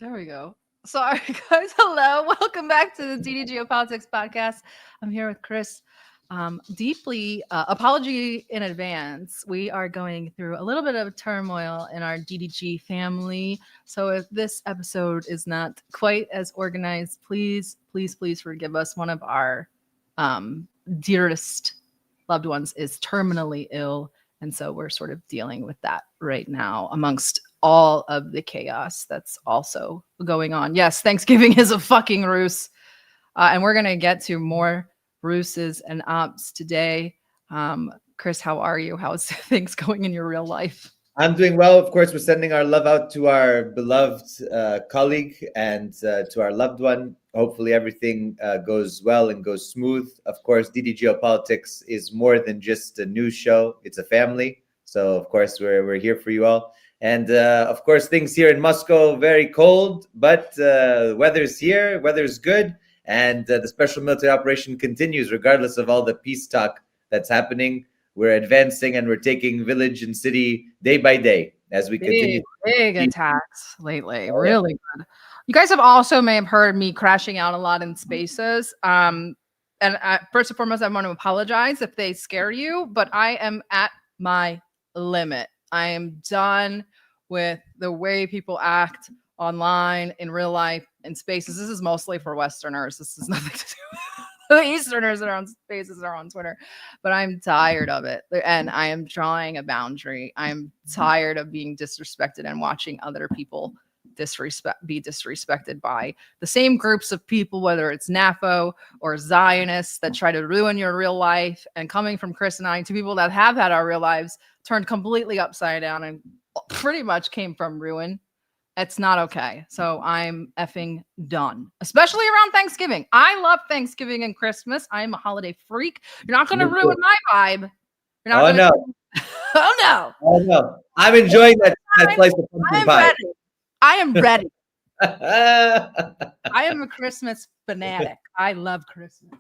There we go. Sorry, guys. Hello. Welcome back to the DD Geopolitics podcast. I'm here with Chris. Deeply apology in advance. We are going through a little bit of turmoil in our DDG family. So if this episode is not quite as organized, please forgive us. One of our dearest loved ones is terminally ill. And so we're sort of dealing with that right now amongst all of the chaos that's also going on. Yes, Thanksgiving is a fucking ruse. And we're going to get to more ruses and ops today. Chris, how are you? How's things going in your real life? I'm doing well. Of course, we're sending our love out to our beloved colleague and to our loved one. Hopefully everything goes well and goes smooth. Of course, DD Geopolitics is more than just a news show. It's a family. So, of course, we're here for you all. And, of course, things here in Moscow, very cold, but weather's here, weather's good. And the special military operation continues regardless of all the peace talk that's happening. We're advancing and we're taking village and city day by day as we continue. Big attacks lately. Really good. You guys have also may have heard me crashing out a lot in spaces. And first and foremost, I want to apologize if they scare you, but I am at my limit. I am done with the way people act online, in real life, in spaces. This is mostly for Westerners. This is nothing to do with the Easterners that are on spaces or on Twitter, but I'm tired of it. And I am drawing a boundary. I'm tired of being disrespected and watching other people be disrespected by the same groups of people, whether it's NAFO or Zionists that try to ruin your real life. And coming from Chris and I, two people that have had our real lives turned completely upside down and pretty much came from ruin. It's not okay. So I'm effing done, especially around Thanksgiving. I love Thanksgiving and Christmas. I'm a holiday freak. You're not going to ruin my vibe. You're not no. Oh, no. Oh, no. I'm enjoying that slice of pumpkin pie. Ready. I am ready. I am a Christmas fanatic. I love Christmas.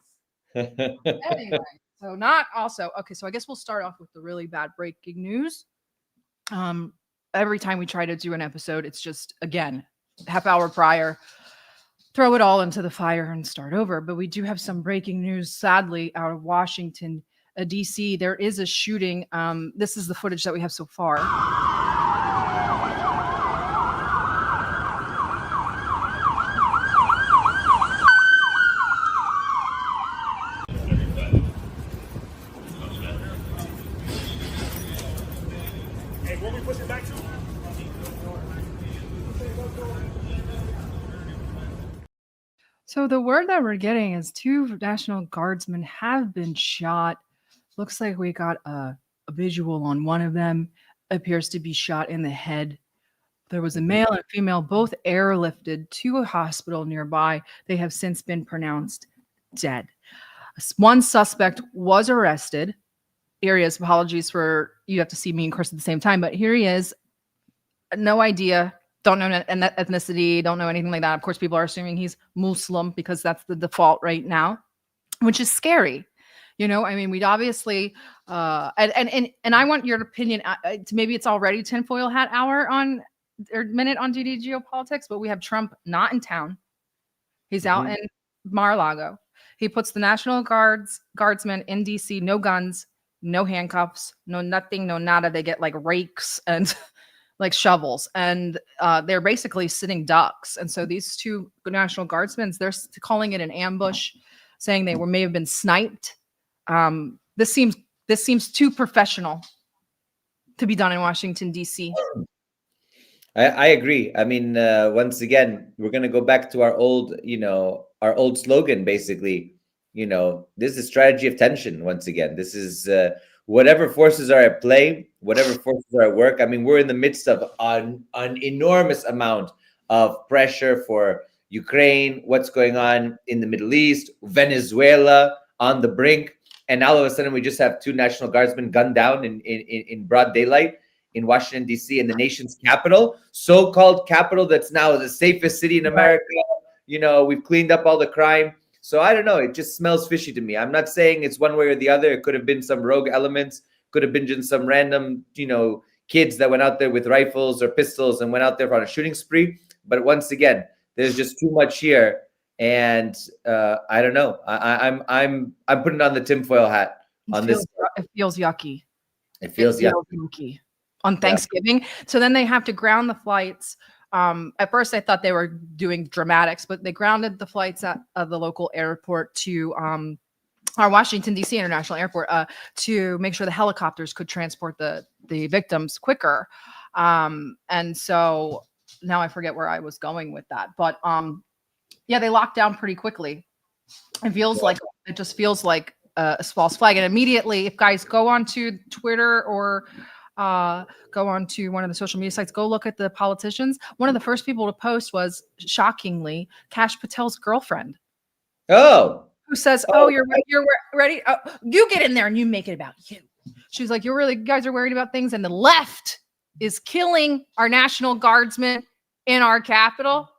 Anyway, so not also. Okay, so I guess we'll start off with the really bad breaking news. Every time we try to do an episode, it's just, again, half hour prior, throw it all into the fire and start over. But we do have some breaking news, sadly, out of Washington, D.C. There is a shooting. This is the footage that we have so far. So the word that we're getting is 2 National Guardsmen have been shot. Looks like we got a visual on one of them. Appears to be shot in the head. There was a male and female, both airlifted to a hospital nearby. They have since been pronounced dead. One suspect was arrested. Here he is. Apologies for you have to see me and Chris at the same time, but here he is. No idea. Don't know ethnicity, don't know anything like that. Of course, people are assuming he's Muslim because that's the default right now, which is scary. You know, I mean, we'd obviously, and I want your opinion. Maybe it's already tinfoil hat hour on or minute on DD Geopolitics, but we have Trump not in town. He's out in Mar-a-Lago. He puts the National Guardsmen in DC, no guns, no handcuffs, no nothing, no nada. They get like rakes and like shovels, and they're basically sitting ducks. And so these 2 National Guardsmen, they're calling it an ambush, saying they may have been sniped. This seems too professional to be done in Washington, D.C. I agree. I mean, once again, we're going to go back to our old slogan, basically. This is strategy of tension. Once again, this is whatever forces are at play, whatever forces are at work. I mean, we're in the midst of an enormous amount of pressure for Ukraine, what's going on in the Middle East, Venezuela on the brink. And all of a sudden, we just have 2 National Guardsmen gunned down in broad daylight in Washington, D.C., in the nation's capital, so-called capital that's now the safest city in America. We've cleaned up all the crime. So I don't know. It just smells fishy to me. I'm not saying it's one way or the other. It could have been some rogue elements. Could have been just some random, kids that went out there with rifles or pistols and went out there on a shooting spree. But once again, there's just too much here, and I don't know. I'm putting on the tinfoil hat on this. It feels yucky. It feels yucky on Thanksgiving. So then they have to ground the flights. At first, I thought they were doing dramatics, but they grounded the flights at the local airport to our Washington, D.C. International Airport to make sure the helicopters could transport the victims quicker. And so now I forget where I was going with that. But yeah, they locked down pretty quickly. It just feels like a false flag. And immediately, if guys go onto Twitter or go onto one of the social media sites, go look at the politicians. One of the first people to post was, shockingly, Kash Patel's girlfriend. Oh. Who says, "Oh, you're ready? Oh, you get in there and you make it about you." She's like, you guys are worried about things, and the left is killing our National Guardsmen in our capital.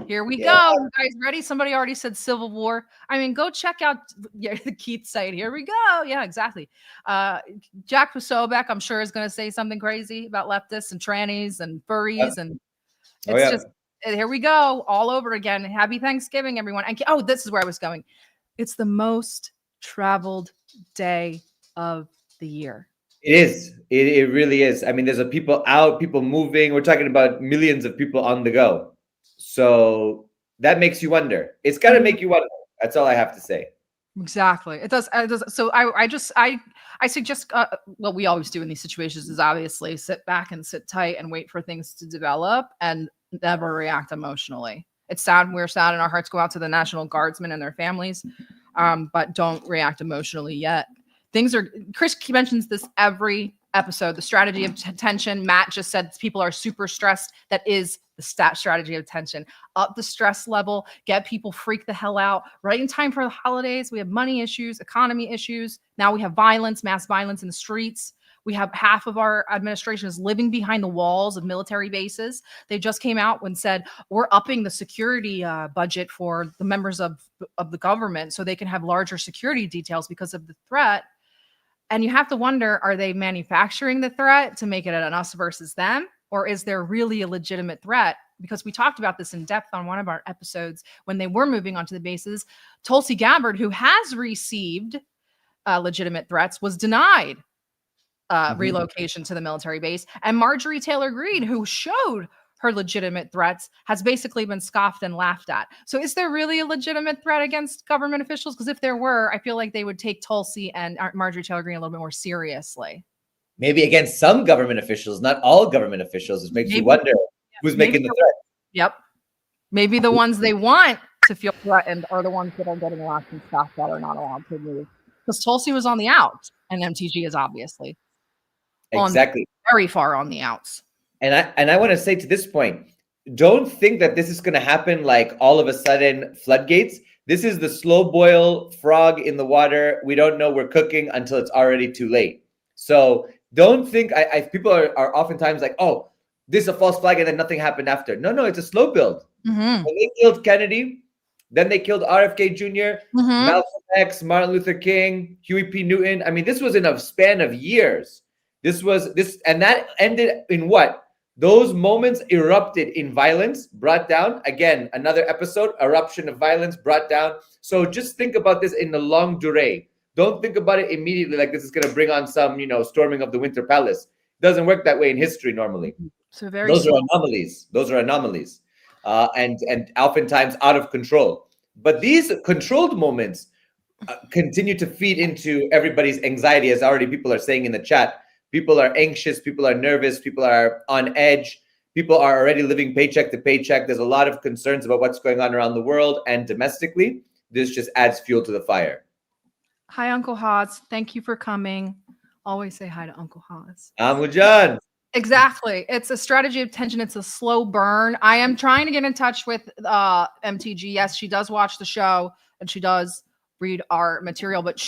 Here we go. You guys ready? Somebody already said civil war. I mean, go check out the Keith site. Here we go. Yeah, exactly. Jack Posobiec, I'm sure, is going to say something crazy about leftists and trannies and furries, and it's just. Here we go, all over again. Happy Thanksgiving, everyone. And this is where I was going. It's the most traveled day of the year. It is. It really is. I mean, there's people out, people moving. We're talking about millions of people on the go. So that makes you wonder. It's got to make you wonder. That's all I have to say. Exactly. It does. So I suggest what we always do in these situations is obviously sit back and sit tight and wait for things to develop and never react emotionally. It's sad. We're sad, and our hearts go out to the National Guardsmen and their families, but don't react emotionally yet. Chris mentions this every episode, the strategy of tension. Matt just said people are super stressed. That is the strategy of tension. Up the stress level, get people freak the hell out. Right in time for the holidays, we have money issues, economy issues. Now we have violence, mass violence in the streets. We have half of our administration is living behind the walls of military bases. They just came out and said, we're upping the security budget for the members of the government so they can have larger security details because of the threat. And you have to wonder, are they manufacturing the threat to make it an us versus them? Or is there really a legitimate threat? Because we talked about this in depth on one of our episodes when they were moving onto the bases. Tulsi Gabbard, who has received legitimate threats, was denied relocation to the military base. And Marjorie Taylor Greene, who showed her legitimate threats, has basically been scoffed and laughed at. So is there really a legitimate threat against government officials? Because if there were, I feel like they would take Tulsi and Marjorie Taylor Greene a little bit more seriously. Maybe against some government officials, not all government officials. It makes you wonder who's making the threat. Yep. Maybe the ones they want to feel threatened are the ones that are getting locked and stuff that are not allowed to move. Because Tulsi was on the out, and MTG is obviously very far on the outs. And I want to say to this point, don't think that this is going to happen like all of a sudden floodgates. This is the slow boil frog in the water. We don't know we're cooking until it's already too late. So don't think people are oftentimes like, oh, this is a false flag and then nothing happened after. No, it's a slow build. When they killed Kennedy, then they killed RFK Jr., Malcolm X, Martin Luther King, Huey P. Newton. I mean, this was in a span of years. And that ended in what? Those moments erupted in violence, brought down, again, another episode, eruption of violence, brought down. So just think about this in the long durée. Don't think about it immediately like this is going to bring on some, storming of the Winter Palace. It doesn't work that way in history normally. So those are anomalies. And oftentimes out of control. But these controlled moments continue to feed into everybody's anxiety, as already people are saying in the chat. People are anxious, people are nervous, people are on edge, people are already living paycheck to paycheck. There's a lot of concerns about what's going on around the world and domestically. This just adds fuel to the fire. Hi, Uncle Haas. Thank you for coming. Always say hi to Uncle Haas. Amujan. Exactly. It's a strategy of tension. It's a slow burn. I am trying to get in touch with MTG. Yes, she does watch the show and she does read our material, but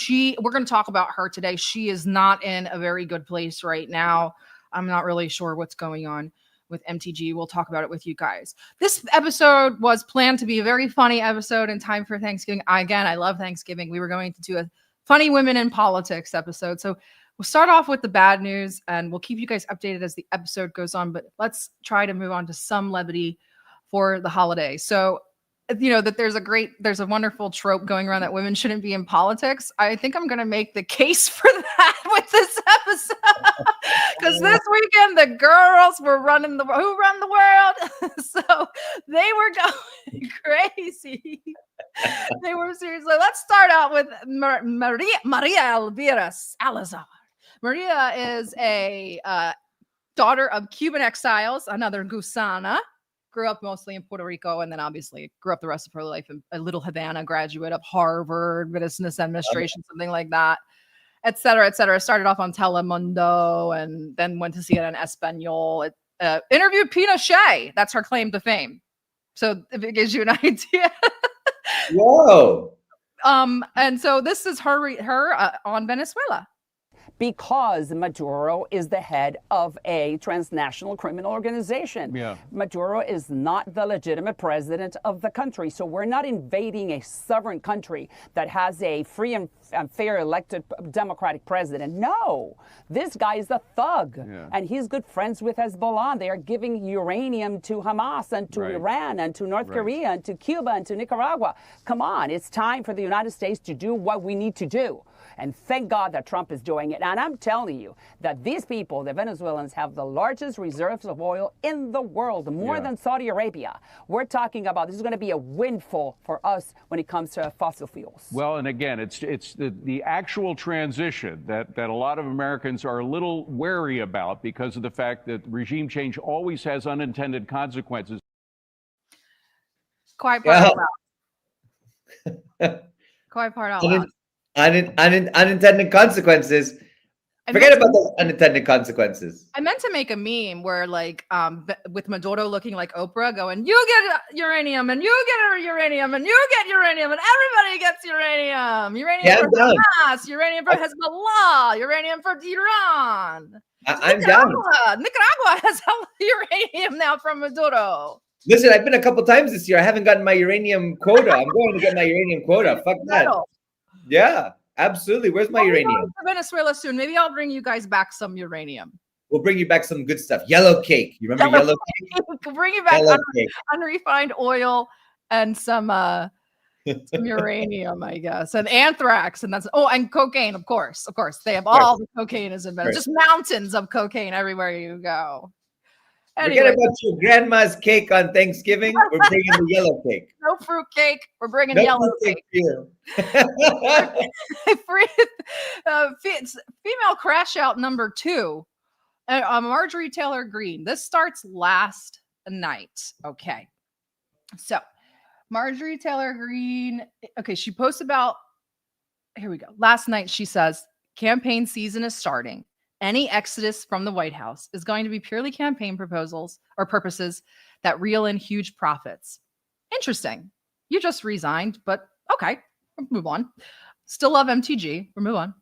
we're going to talk about her today. She is not in a very good place right now. I'm not really sure what's going on with MTG. We'll talk about it with you guys. This episode was planned to be a very funny episode in time for Thanksgiving. Again, I love Thanksgiving. We were going to do a funny women in politics episode. So we'll start off with the bad news and we'll keep you guys updated as the episode goes on, but let's try to move on to some levity for the holiday. So, that there's a wonderful trope going around that women shouldn't be in politics. I think I'm going to make the case for that with this episode. Because this weekend, the girls were who run the world. So they were going crazy. They were seriously. Let's start out with Maria Elvira Salazar. Maria is a daughter of Cuban exiles, another Gusana. Grew up mostly in Puerto Rico, and then obviously grew up the rest of her life in a little Havana, graduate of Harvard, business administration, something like that, et cetera, et cetera. Started off on Telemundo and then went to CNN Espanol. Interviewed Pinochet. That's her claim to fame. So if it gives you an idea. Whoa. And so this is her on Venezuela. Because Maduro is the head of a transnational criminal organization. Yeah. Maduro is not the legitimate president of the country. So we're not invading a sovereign country that has a free and fair elected democratic president. No, this guy is a thug. Yeah. And he's good friends with Hezbollah. They are giving uranium to Hamas and to Iran and to North Korea and to Cuba and to Nicaragua. Come on, it's time for the United States to do what we need to do. And thank God that Trump is doing it. And I'm telling you that these people, the Venezuelans, have the largest reserves of oil in the world, more than Saudi Arabia. We're talking about this is going to be a windfall for us when it comes to fossil fuels. Well, and again, it's the actual transition that a lot of Americans are a little wary about because of the fact that regime change always has unintended consequences. Quiet part out loud. Quiet part out loud. Unintended consequences. Forget about the unintended consequences. I meant to make a meme where, like, with Maduro looking like Oprah, going, "You get uranium, and you get uranium, and you get uranium, and everybody gets uranium. Uranium for Hamas, uranium for Hezbollah, uranium for Iran." I'm down. Nicaragua has uranium now from Maduro. Listen, I've been a couple times this year. I haven't gotten my uranium quota. I'm going to get my uranium quota. Fuck that. Yeah, absolutely. Where's my uranium? To Venezuela soon. Maybe I'll bring you guys back some uranium. We'll bring you back some good stuff. Yellow cake. You remember yellow cake? We'll bring you back unrefined oil and some uranium, I guess, and anthrax, and and cocaine, of course. Of course, they have all the cocaine is in Venezuela. Just mountains of cocaine everywhere you go. Anyway. Forget about your grandma's cake on Thanksgiving. We're bringing the yellow cake. No fruit cake. We're bringing yellow cake. Female crash out number 2. Marjorie Taylor Greene. This starts last night. Okay. So Marjorie Taylor Greene. Okay. She posts about, here we go. Last night she says, campaign season is starting. Any exodus from the White House is going to be purely campaign proposals or purposes that reel in huge profits. Interesting. You just resigned, but okay, we'll move on. Still love MTG. We'll move on.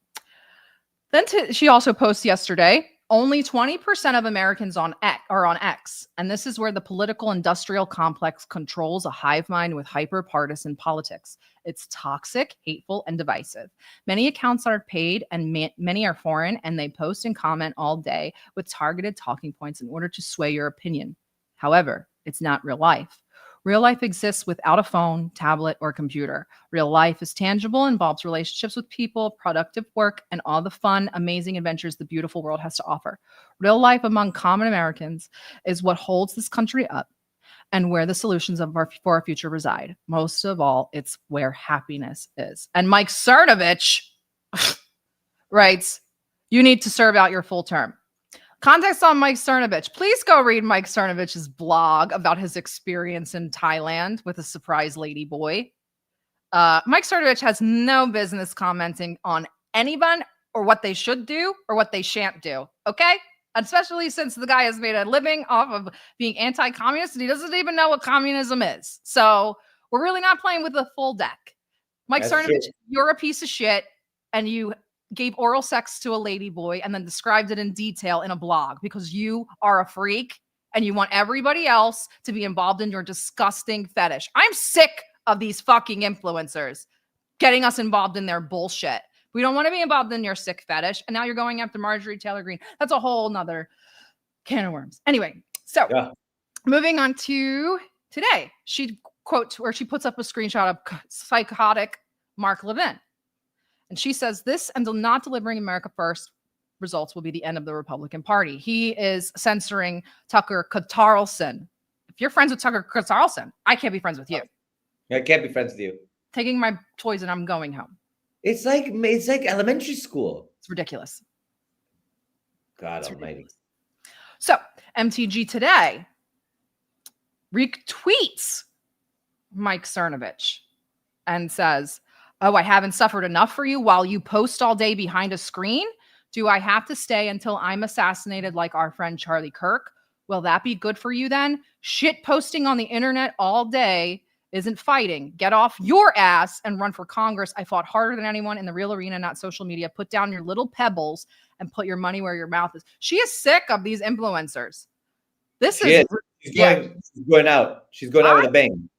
Then she also posts yesterday, only 20% of Americans are on X. And this is where the political industrial complex controls a hive mind with hyper-partisan politics. It's toxic, hateful, and divisive. Many accounts are paid and many are foreign, and they post and comment all day with targeted talking points in order to sway your opinion. However, it's not real life. Real life exists without a phone, tablet, or computer. Real life is tangible, involves relationships with people, productive work, and all the fun, amazing adventures the beautiful world has to offer. Real life among common Americans is what holds this country up and where the solutions for our future reside. Most of all, it's where happiness is. And Mike Cernovich writes, you need to serve out your full term. Context on Mike Cernovich. Please go read Mike Cernovich's blog about his experience in Thailand with a surprise lady boy. Mike Cernovich has no business commenting on anyone or what they should do or what they shan't do. Okay? Especially since the guy has made a living off of being anti-communist and he doesn't even know what communism is. So we're really not playing with the full deck. Mike Cernovich, you're a piece of shit and you gave oral sex to a lady boy and then described it in detail in a blog because you are a freak and you want everybody else to be involved in your disgusting fetish. I'm sick of these fucking influencers getting us involved in their bullshit. We don't want to be involved in your sick fetish. And now you're going after Marjorie Taylor Greene. That's a whole nother can of worms. Anyway, so moving on to Today, she quotes where she puts up a screenshot of psychotic Mark Levin. And she says this and not delivering America First results will be the end of the Republican Party. He is censoring Tucker Carlson. If you're friends with Tucker Carlson, I can't be friends with you. I can't be friends with you. Taking my toys and I'm going home. It's like elementary school. It's ridiculous. God almighty. So MTG today retweets Mike Cernovich and says, "Oh, I haven't suffered enough for you while you post all day behind a screen. Do I have to stay until I'm assassinated like our friend Charlie Kirk? Will that be good for you then? Shit posting on the internet all day isn't fighting. Get off your ass and run for Congress. I fought harder than anyone in the real arena, not social media. Put down your little pebbles and put your money where your mouth is." She is sick of these influencers. She's going out. She's going out with a bang.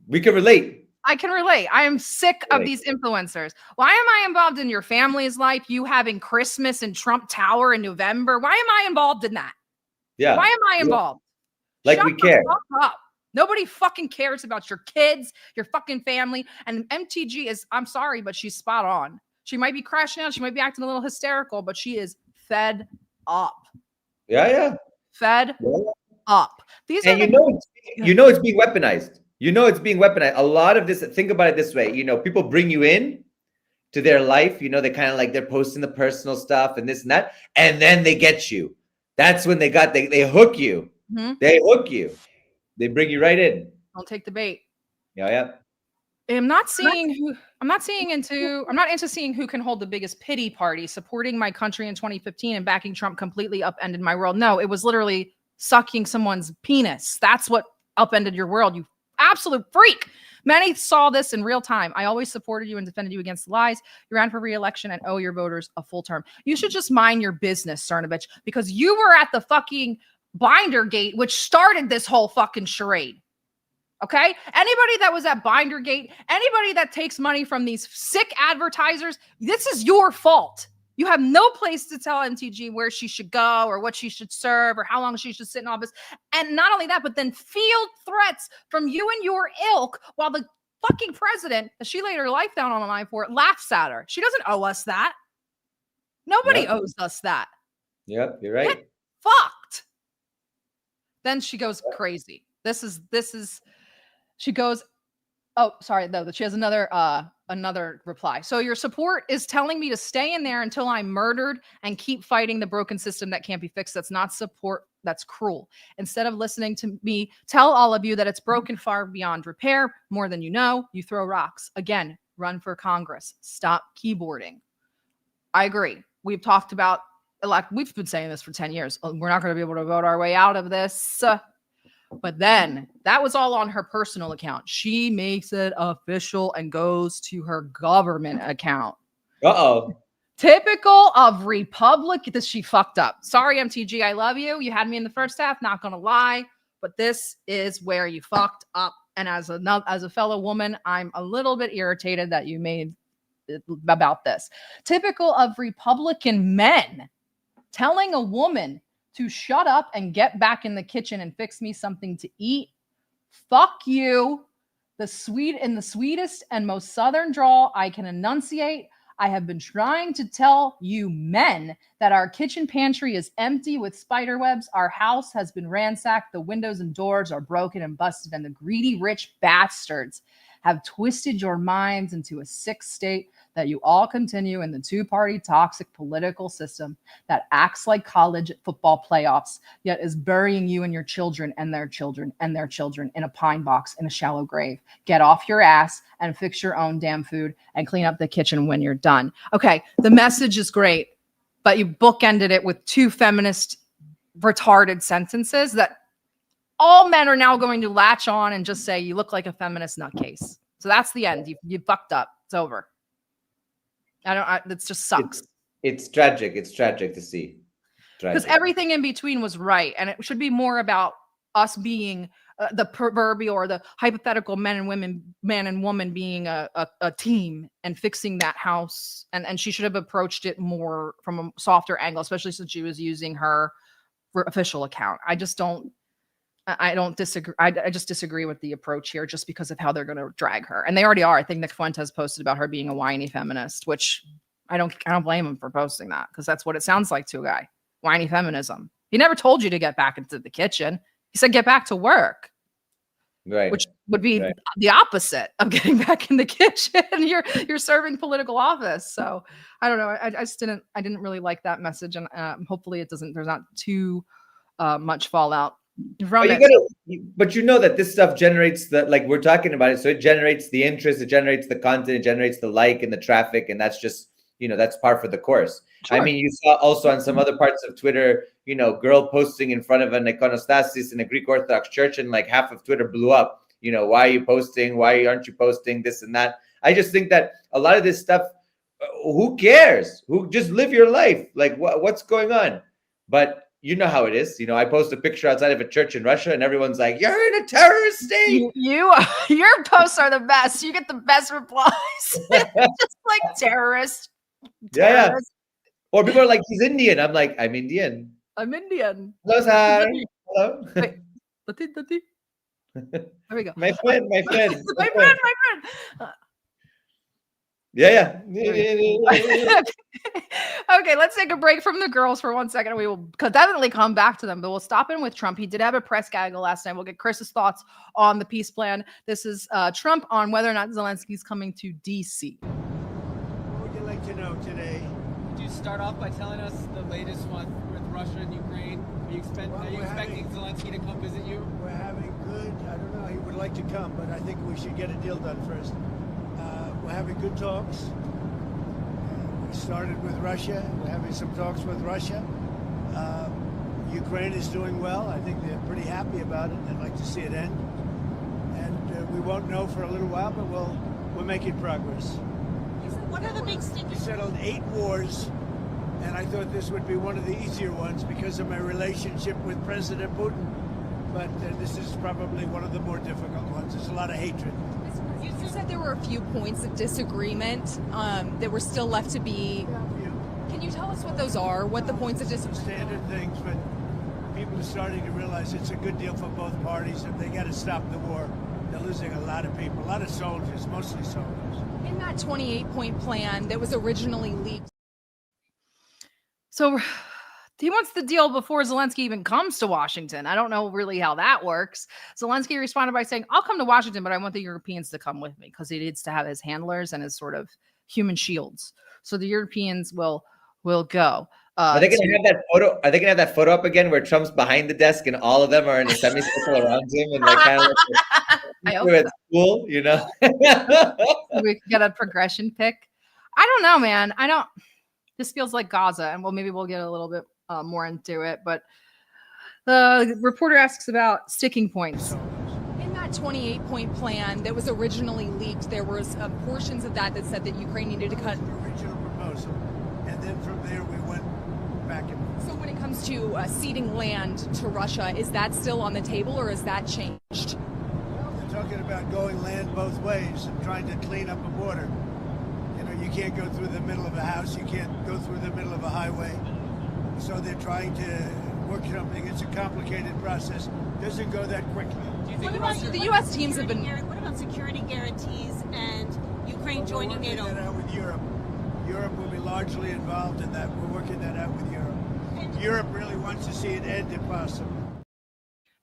We can relate. I can relate. I am sick of these influencers. Why am I involved in your family's life? You having Christmas in Trump Tower in November. Why am I involved in that? Yeah. Why am I involved? Like we care. Shut up. Nobody fucking cares about your kids, your fucking family. And MTG is, I'm sorry, but she's spot on. She might be crashing out. She might be acting a little hysterical, but she is fed up. Yeah. Fed up. These and are it's being weaponized. It's being weaponized. A lot of this, think about it this way, people bring you in to their life, they kind of like they're posting the personal stuff and this and that, and then they get you. That's when they hook you. Mm-hmm. They hook you. They bring you right in. Don't take the bait. Yeah. I'm not into seeing who can hold the biggest pity party. Supporting my country in 2015 and backing Trump completely upended my world. No, it was literally sucking someone's penis. That's what upended your world, you absolute freak. Many saw this in real time. I always supported you and defended you against lies. You ran for re-election and owe your voters a full term. You should just mind your business, Cernovich, because you were at the fucking Binder Gate, which started this whole fucking charade. Okay? Anybody that was at Binder Gate, anybody that takes money from these sick advertisers, this is your fault. You have no place to tell MTG where she should go or what she should serve or how long she should sit in office. And not only that, but then field threats from you and your ilk while the fucking president, that she laid her life down on the line for, laughs at her. She doesn't owe us that. Nobody owes us that. Yep, you're right. Get fucked. Then she goes crazy. She goes, oh, sorry, though, she has another reply. So your support is telling me to stay in there until I'm murdered and keep fighting the broken system that can't be fixed. That's not support. That's cruel. Instead of listening to me tell all of you that it's broken far beyond repair, more than you know, you throw rocks. Again, run for Congress. Stop keyboarding. I agree. We've talked about we've been saying this for 10 years. We're not going to be able to vote our way out of this. But then that was all on her personal account. She makes it official and goes to her government account. Uh-oh. Typical of Republican. She fucked up. Sorry, MTG. I love you. You had me in the first half. Not going to lie. But this is where you fucked up. And as a fellow woman, I'm a little bit irritated that you made about this. Typical of Republican men telling a woman to shut up and get back in the kitchen and fix me something to eat. Fuck you. The sweetest and most southern drawl I can enunciate. I have been trying to tell you men that our kitchen pantry is empty with spider webs. Our house has been ransacked. The windows and doors are broken and busted, and the greedy rich bastards have twisted your minds into a sick state that you all continue in the two-party toxic political system that acts like college football playoffs, yet is burying you and your children and their children and their children in a pine box in a shallow grave. Get off your ass and fix your own damn food and clean up the kitchen when you're done. Okay, the message is great, but you bookended it with two feminist retarded sentences that all men are now going to latch on and just say, you look like a feminist nutcase. So that's the end. You fucked up. It's over. It just sucks. It's tragic. It's tragic to see. Because everything in between was right. And it should be more about us being the proverbial or the hypothetical man and woman being a team and fixing that house. And she should have approached it more from a softer angle, especially since she was using her official account. I just don't. I don't disagree. I just disagree with the approach here just because of how they're going to drag her. And they already are. I think Nick Fuentes posted about her being a whiny feminist, which I don't blame him for posting that because that's what it sounds like to a guy. Whiny feminism. He never told you to get back into the kitchen. He said get back to work. Right. Which would be Right. the opposite of getting back in the kitchen. You're serving political office. So I don't know. I just didn't really like that message. And hopefully there's not too much fallout from it. But you know that this stuff generates like we're talking about it. So it generates the interest, it generates the content, it generates the like and the traffic. And that's just, that's par for the course. Sure. I mean, you saw also on some other parts of Twitter, girl posting in front of an iconostasis in a Greek Orthodox church, and like half of Twitter blew up. Why are you posting? Why aren't you posting this and that? I just think that a lot of this stuff, who cares? Who just live your life? Like what's going on? But you know how it is. I post a picture outside of a church in Russia and everyone's like, you're in a terrorist state. Your posts are the best. You get the best replies. Just like terrorist. Yeah. Or people are like, he's Indian. I'm like, I'm Indian. I'm Indian. Hello, sir. Hello. Wait. There we go. My friend. my friend. Yeah. Okay, let's take a break from the girls for 1 second. We will definitely come back to them, but we'll stop in with Trump. He did have a press gaggle last night. We'll get Chris's thoughts on the peace plan. This is Trump on whether or not Zelensky's coming to D.C. What would you like to know today? Could you start off by telling us the latest one with Russia and Ukraine? Are you expecting Zelensky to come visit you? We're having good, I don't know, he would like to come, but I think we should get a deal done first. We're having good talks. We started with Russia. We're having some talks with Russia. Ukraine is doing well. I think they're pretty happy about it. They'd like to see it end. And we won't know for a little while, but we're making progress. What are the big We stickers? settled 8 wars, and I thought this would be one of the easier ones because of my relationship with President Putin. But this is probably one of the more difficult ones. There's a lot of hatred. You said there were a few points of disagreement that were still left to be. Can you tell us what those are? What the points of disagreement? Standard things, but people are starting to realize it's a good deal for both parties, and they got to stop the war. They're losing a lot of people, a lot of soldiers, mostly soldiers. In that 28-point plan that was originally leaked. So he wants the deal before Zelensky even comes to Washington. I don't know really how that works. Zelensky responded by saying, I'll come to Washington, but I want the Europeans to come with me because he needs to have his handlers and his sort of human shields. So the Europeans will go. Are they gonna have that photo? Are they gonna have that photo up again where Trump's behind the desk and all of them are in a semicircle around him and like kind of like at school, We could get a progression pick. I don't know, man. This feels like Gaza, and maybe we'll get a little bit more into it. But the reporter asks about sticking points. In that 28-point plan that was originally leaked, there was portions of that said that Ukraine needed to cut. The original proposal, and then from there we went back and forth. So when it comes to ceding land to Russia, is that still on the table or has that changed? They're talking about going land both ways and trying to clean up a border. You can't go through the middle of a house. You can't go through the middle of a highway. So they're trying to work something. It's a complicated process. Doesn't go that quickly. Do you think The U.S. teams have been. What about security guarantees and Ukraine joining We're working NATO? that out with Europe. Europe will be largely involved in that. We're working that out with Europe. Europe really wants to see it end if possible.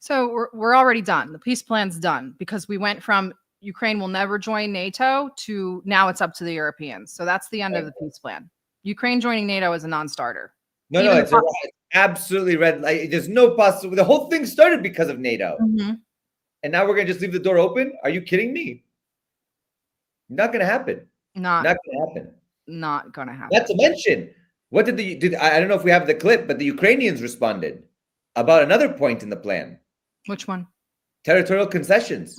So we're already done. The peace plan's done because we went from Ukraine will never join NATO to now it's up to the Europeans. So that's the end of the peace plan. Ukraine joining NATO is a non-starter. No, it's absolutely red. Like, there's no possible. The whole thing started because of NATO, and now we're gonna just leave the door open. Are you kidding me? Not gonna happen. Not gonna happen. Not gonna happen. Not to mention, what did I don't know if we have the clip, but the Ukrainians responded about another point in the plan. Which one? Territorial concessions.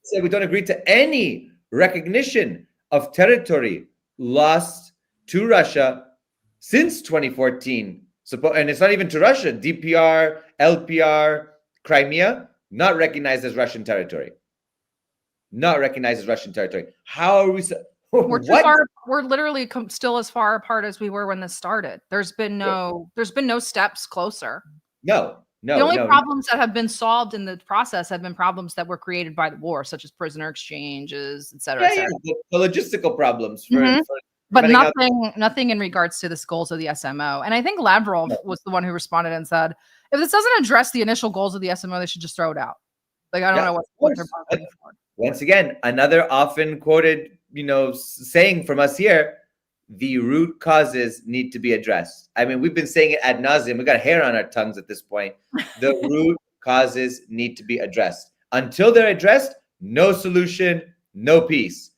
Say we don't agree to any recognition of territory lost to Russia since 2014. And it's not even to Russia. DPR, LPR, Crimea, not recognized as Russian territory. Not recognized as Russian territory. How are we? We're too far. We're literally still as far apart as we were when this started. There's been no steps closer. No. No, The only no, problems that have been solved in the process have been problems that were created by the war, such as prisoner exchanges, et cetera, yeah, et yeah. cetera. The logistical problems Mhm. for But running out. nothing in regards to the goals of the SMO. And I think Lavrov was the one who responded and said, if this doesn't address the initial goals of the SMO, they should just throw it out. Like, I don't Yeah, know of what they're course. bargaining for. Once again, another often quoted, saying from us here, the root causes need to be addressed. I mean, we've been saying it ad nauseum. We got hair on our tongues at this point. The root causes need to be addressed. Until they're addressed, no solution, no peace.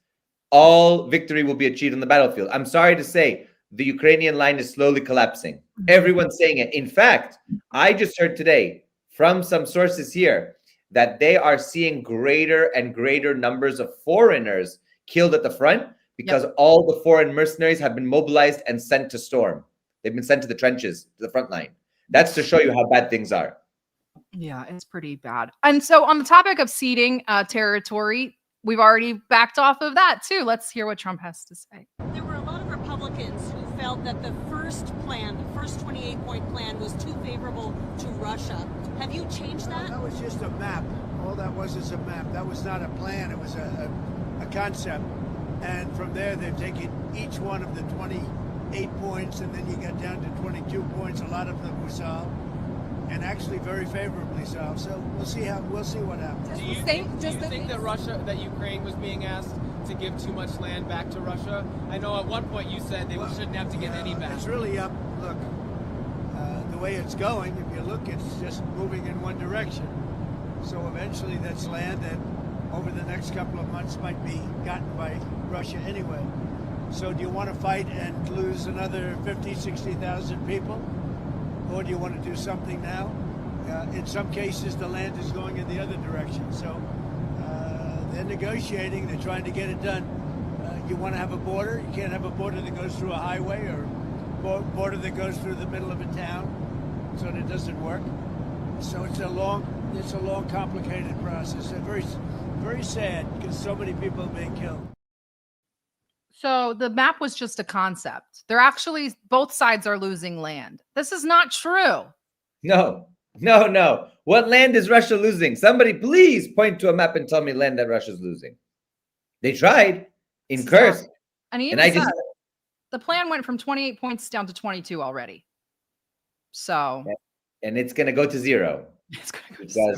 All victory will be achieved on the battlefield. I'm sorry to say, the Ukrainian line is slowly collapsing. Everyone's saying it. In fact, I just heard today from some sources here that they are seeing greater and greater numbers of foreigners killed at the front because all the foreign mercenaries have been mobilized and sent to storm. They've been sent to the trenches, to the front line. That's to show you how bad things are. Yeah, it's pretty bad. And so on the topic of ceding territory, we've already backed off of that too. Let's hear what Trump has to say. There were a lot of Republicans who felt that the first plan, the first 28-point plan, was too favorable to Russia. Have you changed that? That was just a map. All that was is a map. That was not a plan. It was a concept. And from there, they've taken each one of the 28 points, and then you get down to 22 points. A lot of them were solved, and actually very favorably solved. So we'll see what happens. Do you think that Ukraine was being asked to give too much land back to Russia? I know at one point you said they shouldn't have to give any back. It's really up. Look, the way it's going, if you look, it's just moving in one direction. So eventually, that's land that over the next couple of months might be gotten by Russia anyway. So do you want to fight and lose another 50, 60,000 people? Or do you want to do something now? In some cases, the land is going in the other direction. So they're negotiating. They're trying to get it done. You want to have a border? You can't have a border that goes through a highway or border that goes through the middle of a town. So it doesn't work. So it's a long, complicated process. And very, very sad because so many people are being killed. So the map was just a concept. They're actually, both sides are losing land. This is not true. No. What land is Russia losing? Somebody please point to a map and tell me land that Russia's losing. They tried in Kursk. And he even said the plan went from 28 points down to 22 already. So. And it's going to go to zero. It's going to go to zero.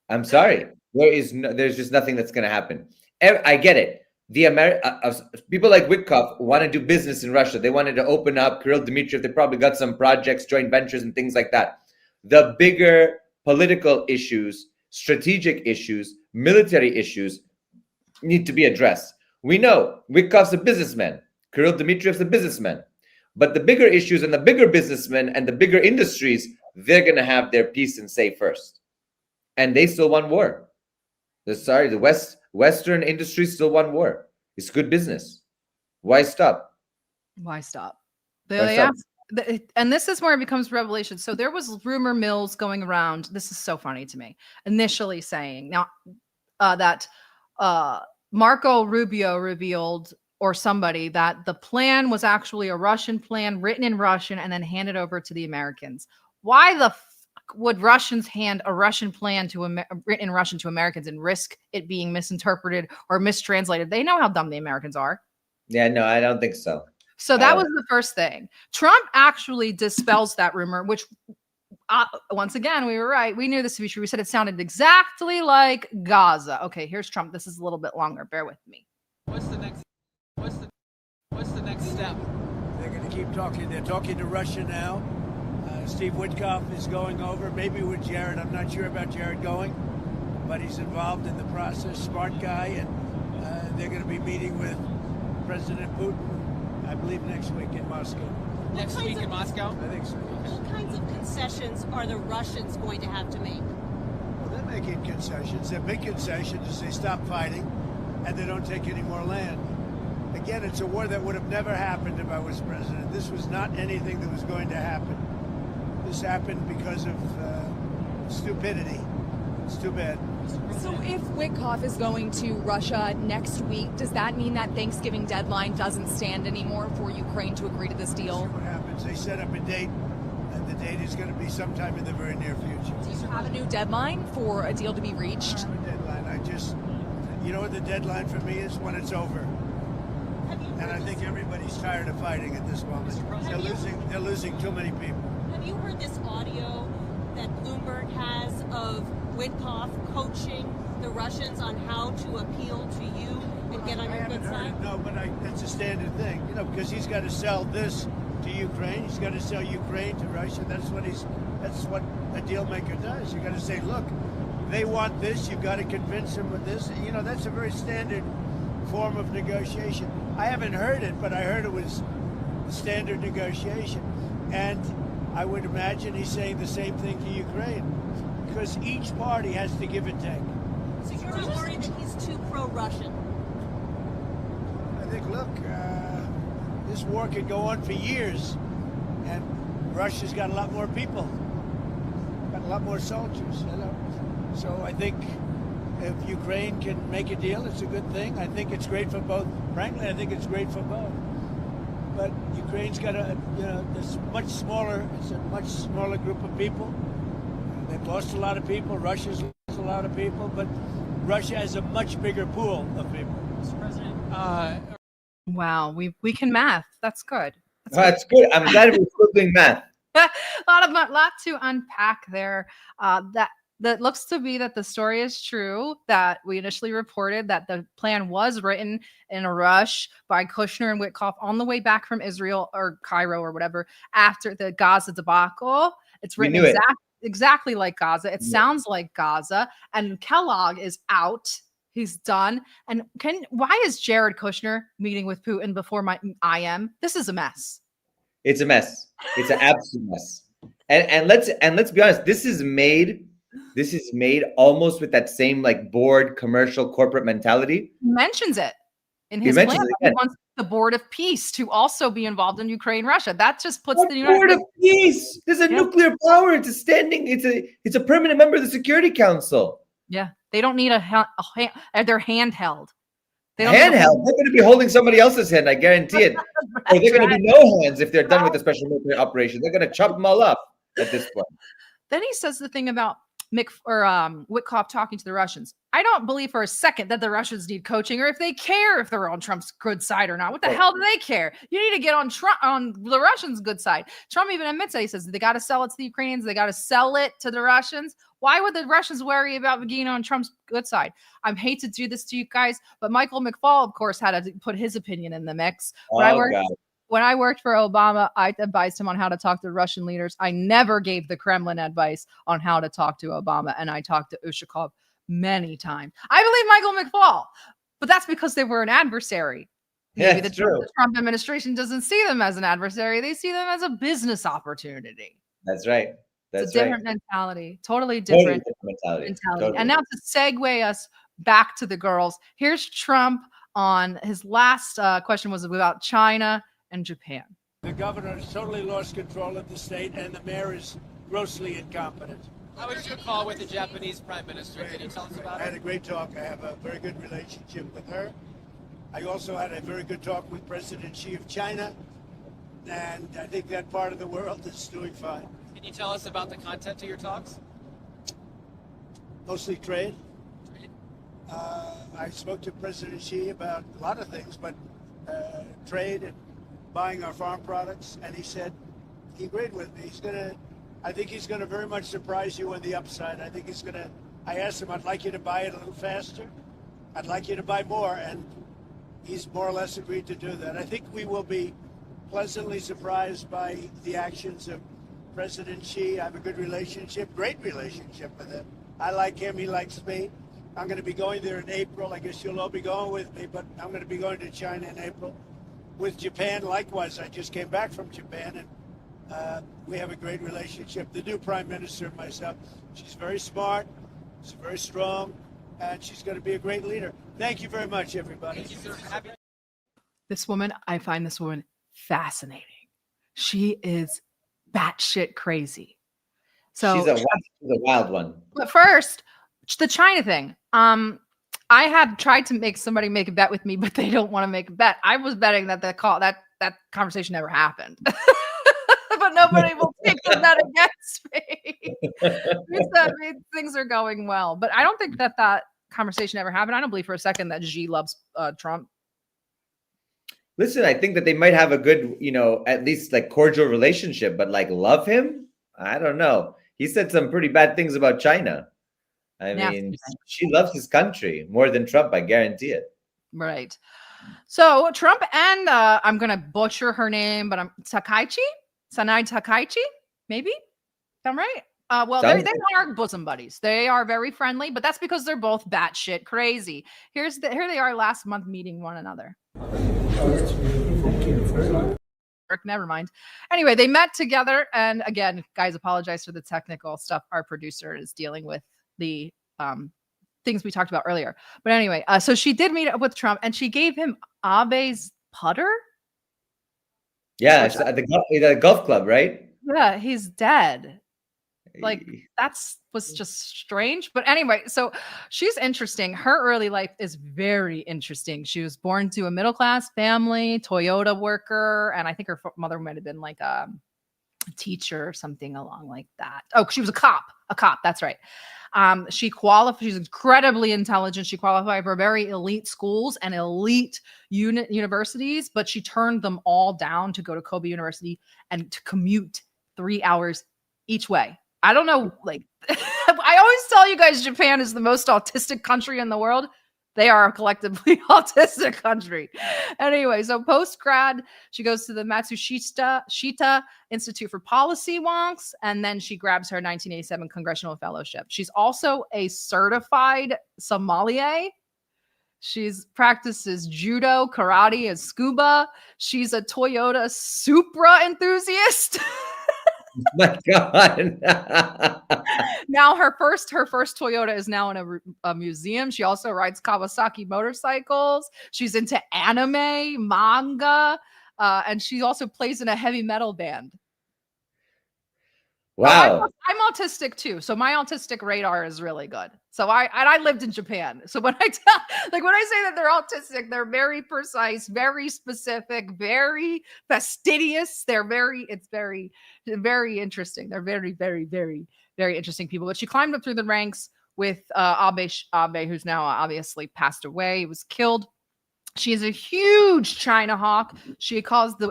I'm sorry. There's just nothing that's going to happen. I get it. People like Witkoff want to do business in Russia. They wanted to open up. Kirill Dmitriev, they probably got some projects, joint ventures, and things like that. The bigger political issues, strategic issues, military issues need to be addressed. We know Witkoff's a businessman. Kirill Dmitriev's a businessman. But the bigger issues and the bigger businessmen and the bigger industries, they're going to have their piece and say first. And they still won war. The Western industry still won war. It's good business. Why stop? Why stop? And this is where it becomes revelation. So there was rumor mills going around. This is so funny to me. Initially saying now that Marco Rubio revealed, or somebody, that the plan was actually a Russian plan written in Russian and then handed over to the Americans. Why the would Russians hand a Russian plan written in Russian to Americans and risk it being misinterpreted or mistranslated? They know how dumb the Americans are. Yeah, no, I don't think so. So that was the first thing. Trump actually dispels that rumor, which once again, we were right. We knew this to be true. We said it sounded exactly like Gaza. Okay, here's Trump. This is a little bit longer. Bear with me. What's the next step? They're going to keep talking. They're talking to Russia now. Steve Witkoff is going over, maybe with Jared. I'm not sure about Jared going, but he's involved in the process. Smart guy, and they're going to be meeting with President Putin, I believe, next week in Moscow. Next week in Moscow? I think so, yes. What kinds of concessions are the Russians going to have to make? Well, they're making concessions. Their big concession is they stop fighting and they don't take any more land. Again, it's a war that would have never happened if I was president. This was not anything that was going to happen. This happened because of stupidity. It's too bad. So if Witkoff is going to Russia next week, does that mean that Thanksgiving deadline doesn't stand anymore for Ukraine to agree to this deal? What happens? They set up a date, and the date is going to be sometime in the very near future. Do you have a new deadline for a deal to be I reached? don't have a deadline. You know what the deadline for me is? When it's over. And I think everybody's tired of fighting at this moment. They're losing too many people. Have you heard this audio that Bloomberg has of Witkoff coaching the Russians on how to appeal to you and get on your good side? No, but it's a standard thing, because he's got to sell this to Ukraine. He's got to sell Ukraine to Russia. That's what a deal maker does. You got to say, look, they want this. You've got to convince them with this. That's a very standard form of negotiation. I haven't heard it, but I heard it was standard negotiation. And I would imagine he's saying the same thing to Ukraine, because each party has to give and take. So you're not worried that he's too pro-Russian? I think, look, this war could go on for years, and Russia's got a lot more people, got a lot more soldiers, So I think if Ukraine can make a deal, it's a good thing. I think it's great for both. Frankly, I think it's great for both. But Ukraine's got it's a much smaller group of people. They've lost a lot of people. Russia's lost a lot of people, but Russia has a much bigger pool of people. Mr. President, Wow, we can math. That's good. That's good. I'm glad we're doing math. A lot to unpack there. That looks to be that the story is true, that we initially reported that the plan was written in a rush by Kushner and Witkoff on the way back from Israel or Cairo or whatever after the Gaza debacle. It's written exactly like Gaza. It sounds like Gaza. And Kellogg is out. He's done. And why is Jared Kushner meeting with Putin before I am? This is a mess. It's a mess. It's an absolute mess. And let's be honest. This is made almost with that same board commercial corporate mentality. He mentions it in his plan. He wants the Board of Peace to also be involved in Ukraine, Russia. That just puts the United Board of Peace. There's a nuclear power. It's a standing. It's a permanent member of the Security Council. Yeah, they don't need they're handheld. They're going to be holding somebody else's hand. I guarantee it. Or they're going to be no hands if they're done with the special military operation. They're going to chop them all up at this point. Then he says the thing about Witkoff talking to the Russians. I don't believe for a second that the Russians need coaching, or if they care if they're on Trump's good side or not. What the hell do they care? You need to get on the Russians' good side. Trump even admits that. He says they got to sell it to the Ukrainians. They got to sell it to the Russians. Why would the Russians worry about being on Trump's good side? I hate to do this to you guys, but Michael McFaul, of course, had to put his opinion in the mix. When I worked for Obama, I advised him on how to talk to Russian leaders. I never gave the Kremlin advice on how to talk to Obama, and I talked to Ushakov many times. I believe Michael McFaul, but that's because they were an adversary. Maybe the Trump administration doesn't see them as an adversary. They see them as a business opportunity. That's right. It's a different mentality. Totally different mentality. Totally. And now to segue us back to the girls, here's Trump on his last question was about China and Japan. The governor has totally lost control of the state, and the mayor is grossly incompetent. How was your call with the Japanese prime minister? Can you tell us about it? I had a great talk. I have a very good relationship with her. I also had a very good talk with President Xi of China, and I think that part of the world is doing fine. Can you tell us about the content of your talks? Mostly trade. I spoke to President Xi about a lot of things, but trade and buying our farm products, and he said he agreed with me. I think he's gonna very much surprise you on the upside. I asked him, I'd like you to buy it a little faster. I'd like you to buy more, and he's more or less agreed to do that. I think we will be pleasantly surprised by the actions of President Xi. I have a good relationship, great relationship with him. I like him, he likes me. I'm going to be going there in April. I guess you'll all be going with me, but I'm going to be going to China in April. With Japan, likewise, I just came back from Japan, and we have a great relationship. The new prime minister and myself, she's very smart, she's very strong, and she's going to be a great leader. Thank you very much, everybody. Thank you, sir. I find this woman fascinating. She is batshit crazy. So she's a wild one. But first, the China thing. I had tried to make somebody make a bet with me, but they don't want to make a bet. I was betting that that conversation never happened. But nobody will take the bet against me. That means things are going well. But I don't think that conversation ever happened. I don't believe for a second that Xi loves Trump. Listen, I think that they might have a good, at least like cordial relationship, but like love him? I don't know. He said some pretty bad things about China. I mean, she loves his country more than Trump, I guarantee it. Right. So Trump and I'm going to butcher her name, but Sanai Takaichi, maybe? I'm right. Well, they are bosom buddies. They are very friendly, but that's because they're both batshit crazy. Here they are last month meeting one another. Never mind. Anyway, they met together, and again, guys, apologize for the technical stuff. Our producer is dealing with the things we talked about earlier. But anyway, so she did meet up with Trump, and she gave him Abe's putter. Yeah, the golf club, right? Yeah, he's dead. Like was just strange. But anyway, so she's interesting. Her early life is very interesting. She was born to a middle-class family, Toyota worker, and I think her mother might have been like a teacher or something along like that. Oh, she was a cop. That's right. She's incredibly intelligent. She qualified for very elite schools and elite universities, but she turned them all down to go to Kobe University and to commute 3 hours each way. I don't know, like, I always tell you guys Japan is the most autistic country in the world. They are a collectively autistic country. Anyway, so post-grad, she goes to the Matsushita Institute for Policy Wonks, and then she grabs her 1987 congressional fellowship. She's also a certified sommelier. She's practices judo, karate, and scuba. She's a Toyota Supra enthusiast. My God. Now her first Toyota is now in a museum. She also rides Kawasaki motorcycles. She's into anime, manga, and she also plays in a heavy metal band. Wow. I'm autistic too, so my autistic radar is really good. So I lived in Japan. So when I say that they're autistic, they're very precise, very specific, very fastidious. It's very, very interesting. They're very, very, very, very interesting people. But she climbed up through the ranks with Abe, who's now obviously passed away. He was killed. She is a huge China hawk. She calls the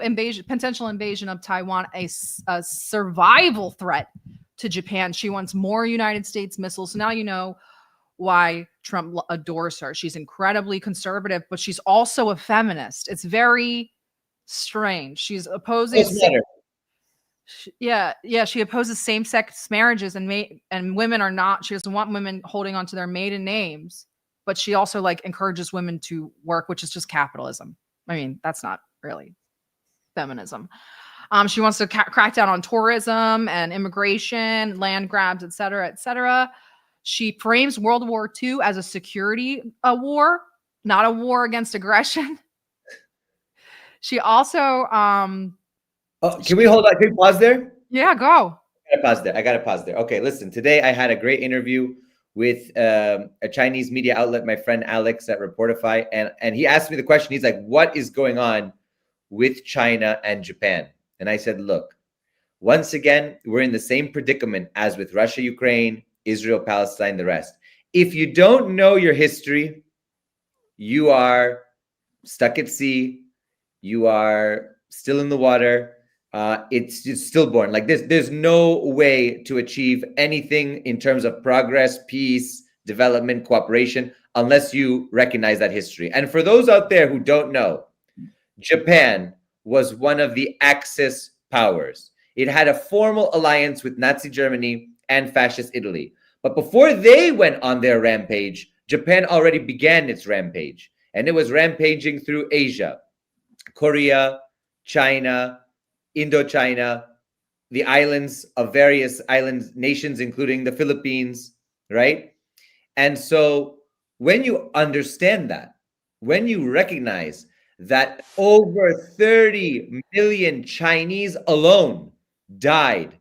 potential invasion of Taiwan a survival threat to Japan. She wants more United States missiles. So now you know why Trump adores her. She's incredibly conservative, but she's also a feminist. It's very strange. She's opposing. She opposes same-sex marriages, and women are not. She doesn't want women holding on to their maiden names. But she also encourages women to work, which is just capitalism. I mean, that's not really feminism. She wants to crack down on tourism and immigration, land grabs, et cetera, et cetera. She frames World War II as a security war, not a war against aggression. She also... can we hold on? Can we pause there? Yeah, go. I gotta pause there. Okay, listen. Today I had a great interview with a Chinese media outlet, my friend Alex at Reportify, and he asked me the question. He's like, what is going on with China and Japan? And I said, look, once again, we're in the same predicament as with Russia, Ukraine, Israel, Palestine, the rest. If you don't know your history, you are stuck at sea, you are still in the water, it's stillborn. Like there's no way to achieve anything in terms of progress, peace, development, cooperation, unless you recognize that history. And for those out there who don't know, Japan was one of the Axis powers. It had a formal alliance with Nazi Germany and fascist Italy. But before they went on their rampage, Japan already began its rampage. And it was rampaging through Asia, Korea, China, Indochina, the islands of various island nations, including the Philippines, right? And so when you understand that, when you recognize that over 30 million Chinese alone died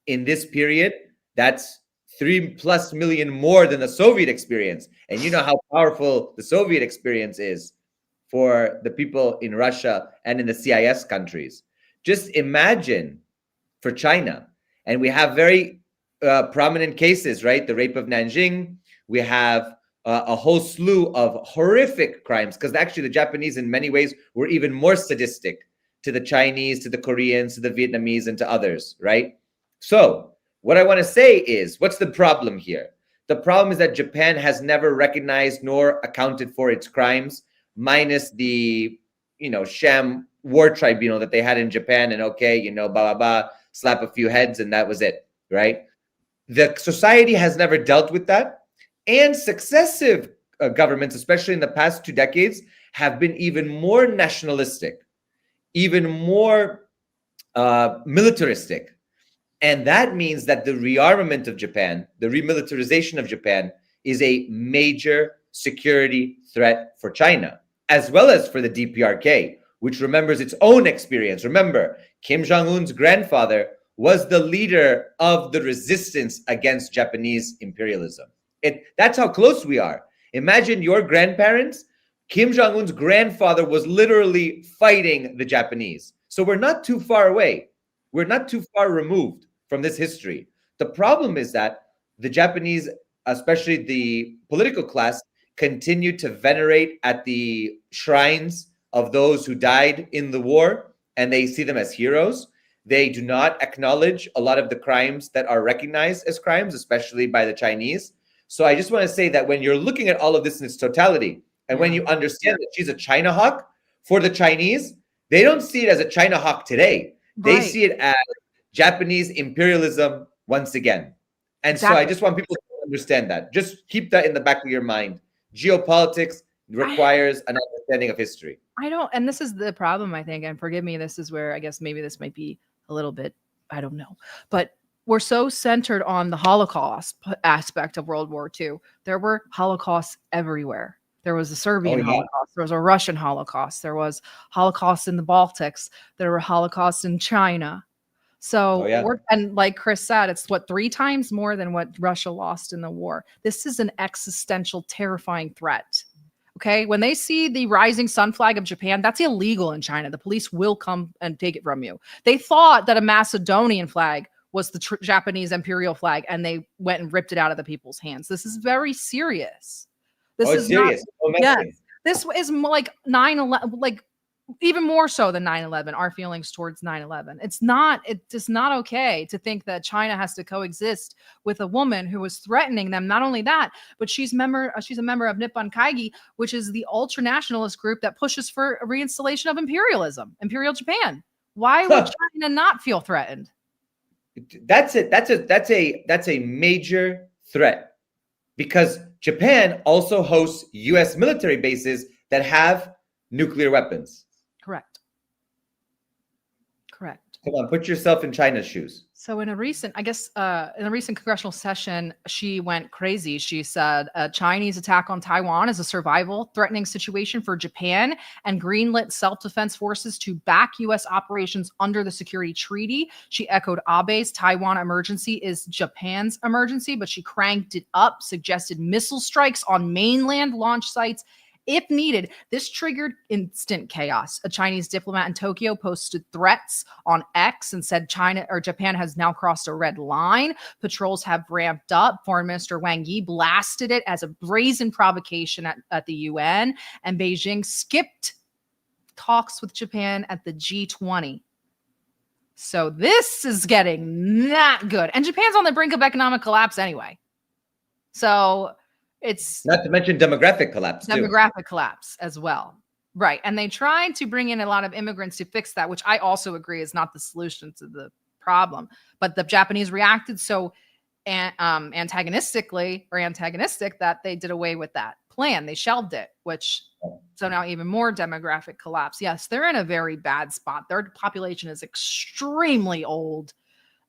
in this period, that's 3+ million more than the Soviet experience. And you know how powerful the Soviet experience is for the people in Russia and in the CIS countries. Just imagine for China. And we have very prominent cases, right? The rape of Nanjing. We have a whole slew of horrific crimes, because actually the Japanese in many ways were even more sadistic to the Chinese, to the Koreans, to the Vietnamese, and to others, right? So what I want to say is, what's the problem here? The problem is that Japan has never recognized nor accounted for its crimes, minus the, sham war tribunal that they had in Japan, and blah, blah, blah, slap a few heads, and that was it, right? The society has never dealt with that. And successive governments, especially in the past 2 decades, have been even more nationalistic, even more militaristic. And that means that the rearmament of Japan, the remilitarization of Japan, is a major security threat for China, as well as for the DPRK, which remembers its own experience. Remember, Kim Jong-un's grandfather was the leader of the resistance against Japanese imperialism. That's how close we are. Imagine your grandparents. Kim Jong-un's grandfather was literally fighting the Japanese. So we're not too far away. We're not too far removed from this history. The problem is that the Japanese, especially the political class, continue to venerate at the shrines of those who died in the war, and they see them as heroes. They do not acknowledge a lot of the crimes that are recognized as crimes, especially by the Chinese. So I just want to say that when you're looking at all of this in its totality, and when you understand that she's a China hawk, for the Chinese, they don't see it as a China hawk today. They see it as Japanese imperialism once again. And so I just want people to understand that. Just keep that in the back of your mind. Geopolitics requires an understanding of history. And this is the problem, I think, and forgive me, this is where I guess maybe this might be a little bit, I don't know, but we're so centered on the Holocaust aspect of World War II. There were Holocausts everywhere. There was a Serbian Holocaust. There was a Russian Holocaust. There was Holocaust in the Baltics. There were Holocausts in China. So, and like Chris said, it's 3 times more than what Russia lost in the war. This is an existential, terrifying threat. Okay. When they see the rising sun flag of Japan, that's illegal in China. The police will come and take it from you. They thought that a Macedonian flag was the Japanese imperial flag, and they went and ripped it out of the people's hands. This is very serious. This is serious. This is like 9/11, like even more so than 9/11, our feelings towards 9/11. It's just not okay to think that China has to coexist with a woman who was threatening them. Not only that, but she's a member of Nippon Kaigi, which is the ultra-nationalist group that pushes for a reinstallation of imperialism, Imperial Japan. Why would China not feel threatened? That's it. That's a major threat, because Japan also hosts U.S. military bases that have nuclear weapons. Correct. Come on, put yourself in China's shoes. So in a recent congressional session, she went crazy. She said a Chinese attack on Taiwan is a survival threatening situation for Japan, and greenlit self-defense forces to back U.S. operations under the security treaty. She echoed Abe's Taiwan emergency is Japan's emergency, but she cranked it up, suggested missile strikes on mainland launch sites if needed. This triggered instant chaos. A Chinese diplomat in Tokyo posted threats on X and said Japan has now crossed a red line. Patrols have ramped up. Foreign Minister Wang Yi blasted it as a brazen provocation at the UN, and Beijing skipped talks with Japan at the G20. So this is getting not good. And Japan's on the brink of economic collapse anyway. So it's not to mention demographic collapse as well. Right. And they tried to bring in a lot of immigrants to fix that, which I also agree is not the solution to the problem. But the Japanese reacted so antagonistic that they did away with that plan. They shelved it, so now even more demographic collapse. Yes, they're in a very bad spot. Their population is extremely old.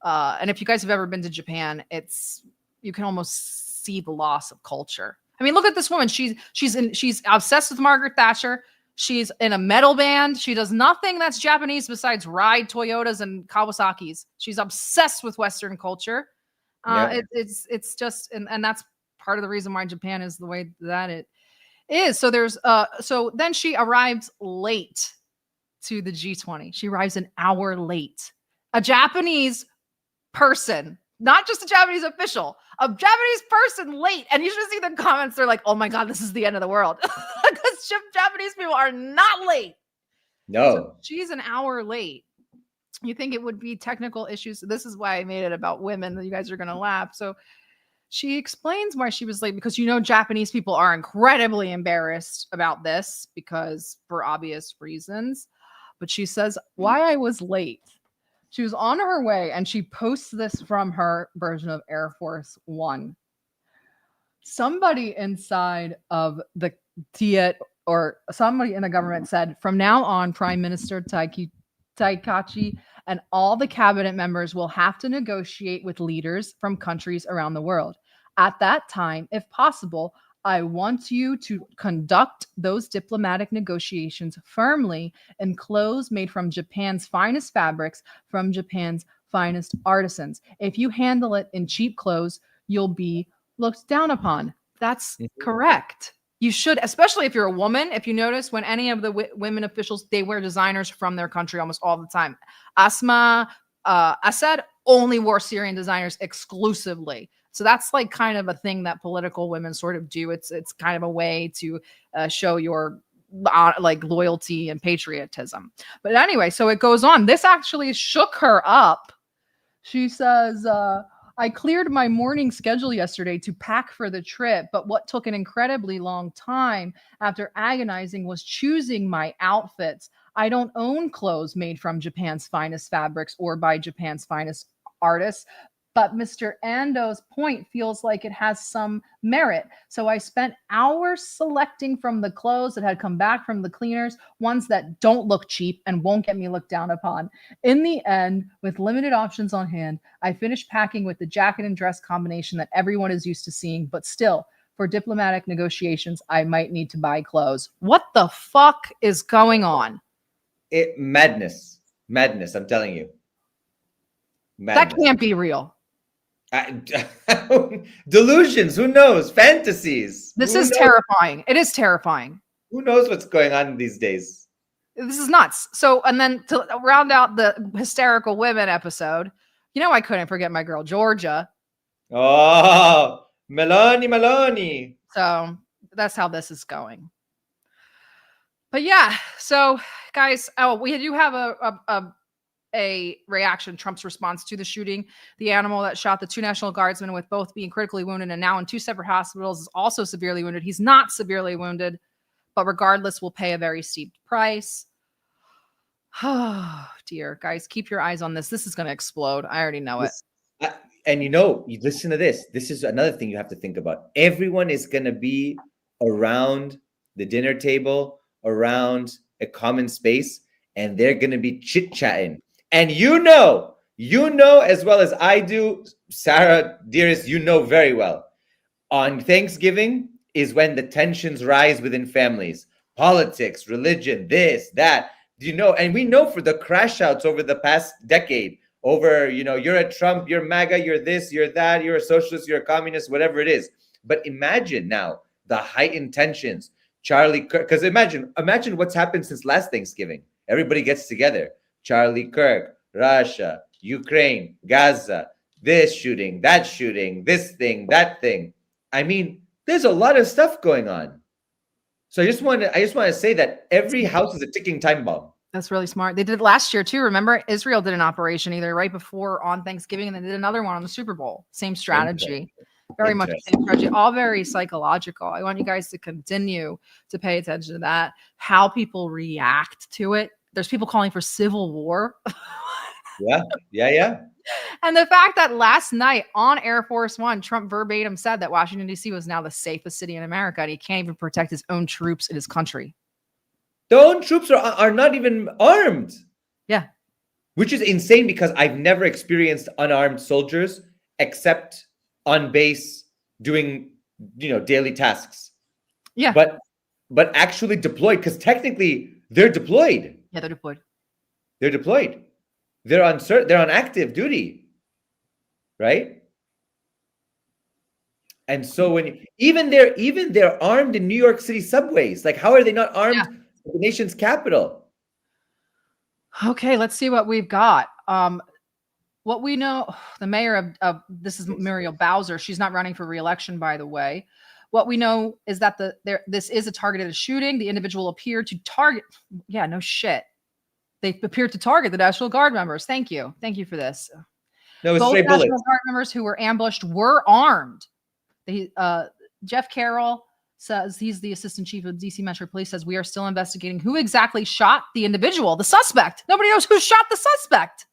And if you guys have ever been to Japan, you can almost see the loss of culture. I mean, look at this woman. She's obsessed with Margaret Thatcher. She's in a metal band. She does nothing that's Japanese besides ride Toyotas and Kawasaki's. She's obsessed with Western culture. It's just, and that's part of the reason why Japan is the way that it is. So then she arrives late to the G20. She arrives an hour late. a Japanese person, not just a Japanese official, a Japanese person late. And you should see the comments. They're like, oh my God, this is the end of the world. Because Japanese people are not late. No. So she's an hour late. You think it would be technical issues. This is why I made it about women. You guys are going to laugh. So she explains why she was late, because, you know, Japanese people are incredibly embarrassed about this because for obvious reasons. But she says why I was late. She was on her way, and she posts this from her version of Air Force One. Somebody inside of the Tiet, or somebody in the government, said, from now on, Prime Minister Taikachi and all the cabinet members will have to negotiate with leaders from countries around the world. At that time, if possible, I want you to conduct those diplomatic negotiations firmly in clothes made from Japan's finest fabrics, from Japan's finest artisans. If you handle it in cheap clothes, you'll be looked down upon. That's correct. You should, especially if you're a woman. If you notice, when any of the women officials, they wear designers from their country almost all the time. Asma Assad only wore Syrian designers exclusively. So that's like kind of a thing that political women sort of do. It's kind of a way to show your like loyalty and patriotism. But anyway, so it goes on. This actually shook her up. She says, I cleared my morning schedule yesterday to pack for the trip, but what took an incredibly long time after agonizing was choosing my outfits. I don't own clothes made from Japan's finest fabrics or by Japan's finest artists, but Mr. Ando's point feels like it has some merit. So I spent hours selecting from the clothes that had come back from the cleaners, ones that don't look cheap and won't get me looked down upon. In the end, with limited options on hand, I finished packing with the jacket and dress combination that everyone is used to seeing, but still, for diplomatic negotiations, I might need to buy clothes. What the fuck is going on? Madness. Madness, I'm telling you. Madness. That can't be real. Delusions, who knows? Fantasies. This is terrifying. It is terrifying. Who knows what's going on these days? This is nuts. So, and then to round out the hysterical women episode, you know, I couldn't forget my girl Georgia. Oh, Meloni. So that's how this is going. But yeah, so guys, we do have a reaction, Trump's response to the shooting. The animal that shot the two National Guardsmen, with both being critically wounded and now in two separate hospitals, is also severely wounded. He's not severely wounded, but regardless, will pay a very steep price. Oh, dear. Guys, keep your eyes on this. This is going to explode. I already know it. And you know, you listen to this. This is another thing you have to think about. Everyone is going to be around the dinner table, around a common space, and they're going to be chit-chatting. And you know as well as I do, Sarah, dearest, you know very well. On Thanksgiving is when the tensions rise within families. Politics, religion, this, that. You know, and we know for the crash outs over the past decade, over, you know, you're a Trump, you're MAGA, you're this, you're that, you're a socialist, you're a communist, whatever it is. But imagine now the heightened tensions. Charlie Kirk, because imagine what's happened since last Thanksgiving. Everybody gets together. Charlie Kirk, Russia, Ukraine, Gaza, this shooting, that shooting, this thing, that thing. I mean, there's a lot of stuff going on. So I just want to say that every house is a ticking time bomb. That's really smart. They did it last year too. Remember, Israel did an operation either right before on Thanksgiving, and they did another one on the Super Bowl. Same strategy. Very much the same strategy. All very psychological. I want you guys to continue to pay attention to that, how people react to it. There's people calling for civil war. Yeah. And the fact that last night on Air Force One, Trump verbatim said that Washington, D.C. was now the safest city in America, and he can't even protect his own troops in his country. The own troops are not even armed. Yeah. Which is insane, because I've never experienced unarmed soldiers except on base doing, you know, daily tasks. Yeah. But actually deployed, because technically they're deployed. Yeah, they're deployed. They're deployed. They're on active duty, right? And so when even they're armed in New York City subways. Like, how are they not armed in the nation's capital? Okay, let's see what we've got. What we know, the mayor of this is Muriel Bowser. She's not running for re-election, by the way. What we know is that this is a targeted shooting. The individual appeared to target. Yeah, no shit. They appeared to target the National Guard members. Thank you for this. No, it's Both straight National bullets. Guard members who were ambushed were armed. Jeff Carroll says, he's the assistant chief of DC Metro Police, says we are still investigating who exactly shot the individual, the suspect. Nobody knows who shot the suspect.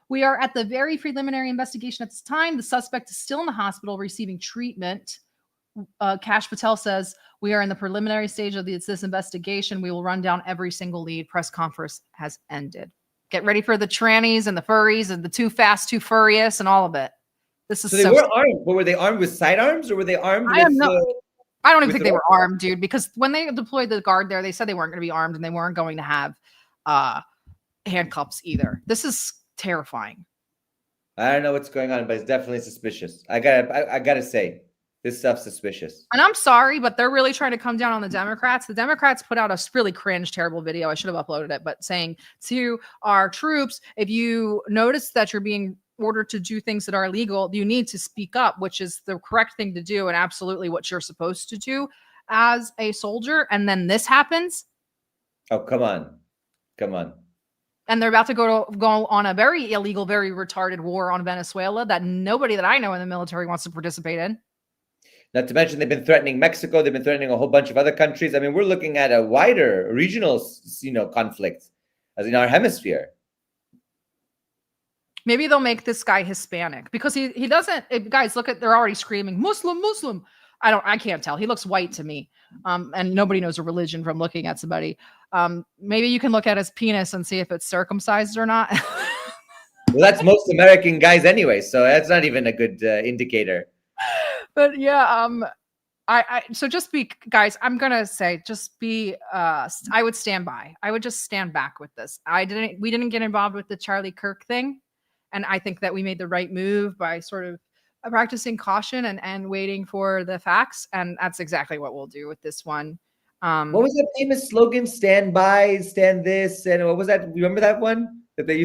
We are at the very preliminary investigation at this time. The suspect is still in the hospital receiving treatment. Kash Patel says, we are in the preliminary stage of this investigation. We will run down every single lead. Press conference has ended. Get ready for the trannies and the furries and the too fast, too furious and all of it. This is So they were armed, but were they armed with sidearms or were they armed I with... don't even think they were armed, dude, because when they deployed the guard there, they said they weren't going to be armed and they weren't going to have handcuffs either. This is terrifying. I don't know what's going on, but it's definitely suspicious. I gotta say, this stuff's suspicious. And I'm sorry, but they're really trying to come down on the Democrats. The Democrats put out a really cringe, terrible video. I should have uploaded it, but saying to our troops, if you notice that you're being ordered to do things that are illegal, you need to speak up, which is the correct thing to do and absolutely what you're supposed to do as a soldier. And then this happens. Oh, come on. And they're about to go on a very illegal, very retarded war on Venezuela that nobody that I know in the military wants to participate in. Not to mention they've been threatening Mexico. They've been threatening a whole bunch of other countries. I mean, we're looking at a wider regional, conflict as in our hemisphere. Maybe they'll make this guy Hispanic because he doesn't. Guys, look at, they're already screaming Muslim. I can't tell. He looks white to me. And nobody knows a religion from looking at somebody. Maybe you can look at his penis and see if it's circumcised or not. Well, that's most American guys anyway, so that's not even a good indicator. But yeah, so just be, guys, I'm gonna say, just be, I would stand by. I would just stand back with this. We didn't get involved with the Charlie Kirk thing. And I think that we made the right move by sort of practicing caution and waiting for the facts. And that's exactly what we'll do with this one. What was that famous slogan? Stand by, stand this. And what was that? You remember that one that they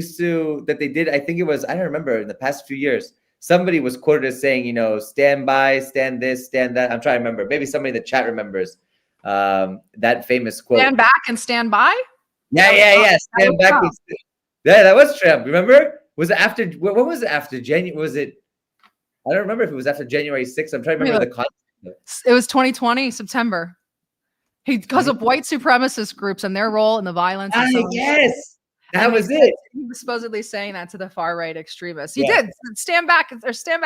did? I think it was, I don't remember, in the past few years. Somebody was quoted as saying, stand by, stand this, stand that. I'm trying to remember. Maybe somebody in the chat remembers that famous quote. Stand back and stand by? Yeah. Stand back. Yeah, that was Trump. Remember? Was it after, what was it after January? Was it, I don't remember if it was after January 6th. I'm trying to remember the context. It was 2020, September. Because of white supremacist groups and their role in the violence. Yes. That was it. He was supposedly saying that to the far right extremists. He did. Stand back and stand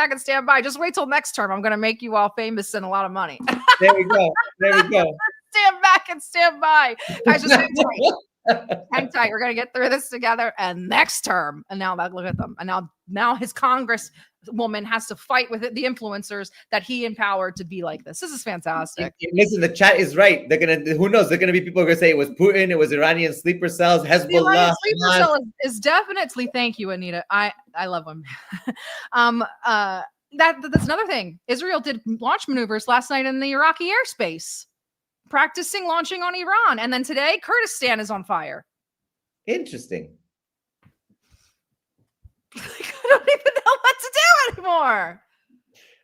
by. Just wait till next term. I'm going to make you all famous and a lot of money. There we go. Stand back and stand by. Guys, just hang tight. Hang tight. We're going to get through this together. And next term, and now look at them. And now his Congress woman has to fight with the influencers that he empowered to be like this. This is fantastic. Listen, the chat is right. They're going to, who knows? They're going to be people who are going to say it was Putin, it was Iranian sleeper cells, Hezbollah. The Iranian sleeper cell is definitely, thank you, Anita. I love him. That's another thing. Israel did launch maneuvers last night in the Iraqi airspace, practicing launching on Iran. And then today, Kurdistan is on fire. Interesting. I don't even know what to do anymore.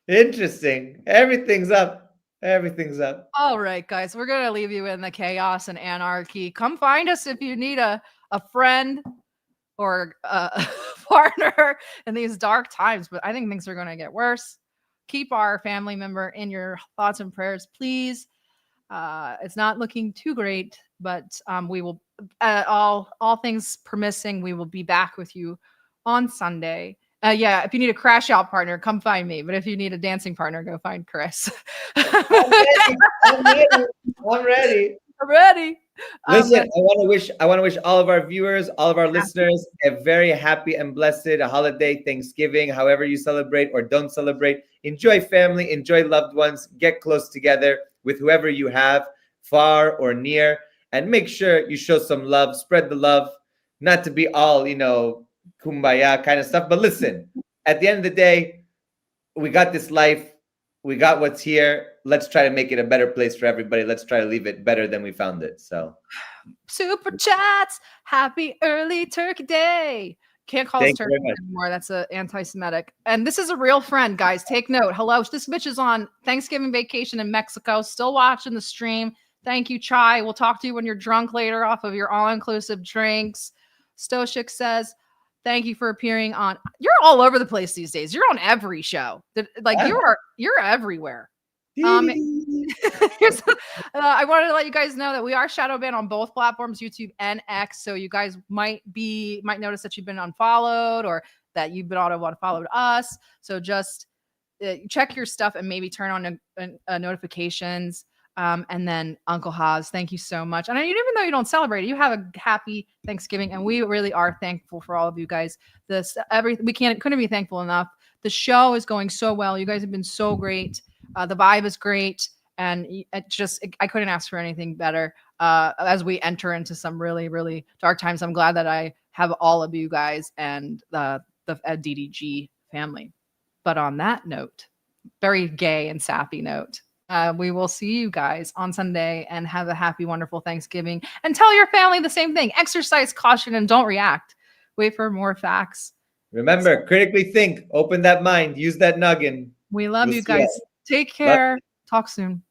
Interesting. Everything's up. All right, guys, we're going to leave you in the chaos and anarchy. Come find us if you need a friend or a partner in these dark times. But I think things are going to get worse. Keep our family member in your thoughts and prayers, please. It's not looking too great, but we will, all things permitting, we will be back with you on Sunday. If you need a crash out partner, come find me. But if you need a dancing partner, go find Chris. I'm ready. Listen, I want to wish all of our viewers, all of our listeners, a very happy and blessed holiday, Thanksgiving, however you celebrate or don't celebrate. Enjoy family, enjoy loved ones, get close together with whoever you have, far or near, and make sure you show some love, spread the love, not to be all, kumbaya kind of stuff. But listen, at the end of the day, we got this life. We got what's here. Let's try to make it a better place for everybody. Let's try to leave it better than we found it. So, super chats. Happy early Turkey Day. Can't call us Thank you very turkeys much. anymore. That's anti-Semitic. And this is a real friend, guys. Take note. Hello. This bitch is on Thanksgiving vacation in Mexico, still watching the stream. Thank you, Chai. We'll talk to you when you're drunk later off of your all-inclusive drinks. Stoshik says, thank you for appearing on. You're all over the place these days. You're on every show. Like you're everywhere. I wanted to let you guys know that we are shadow banned on both platforms, YouTube and X. So you guys might notice that you've been unfollowed or that you've been unfollowed us. So just check your stuff and maybe turn on notifications. And then Uncle Haas, thank you so much. And even though you don't celebrate it, you have a happy Thanksgiving, and we really are thankful for all of you guys. Couldn't be thankful enough. The show is going so well. You guys have been so great. The vibe is great, and I couldn't ask for anything better. As we enter into some really, really dark times, I'm glad that I have all of you guys and the DDG family. But on that note, very gay and sappy note, we will see you guys on Sunday and have a happy, wonderful Thanksgiving. And tell your family the same thing. Exercise caution and don't react. Wait for more facts. Remember, critically think, open that mind, use that noggin. We love you guys. Take care. Talk soon.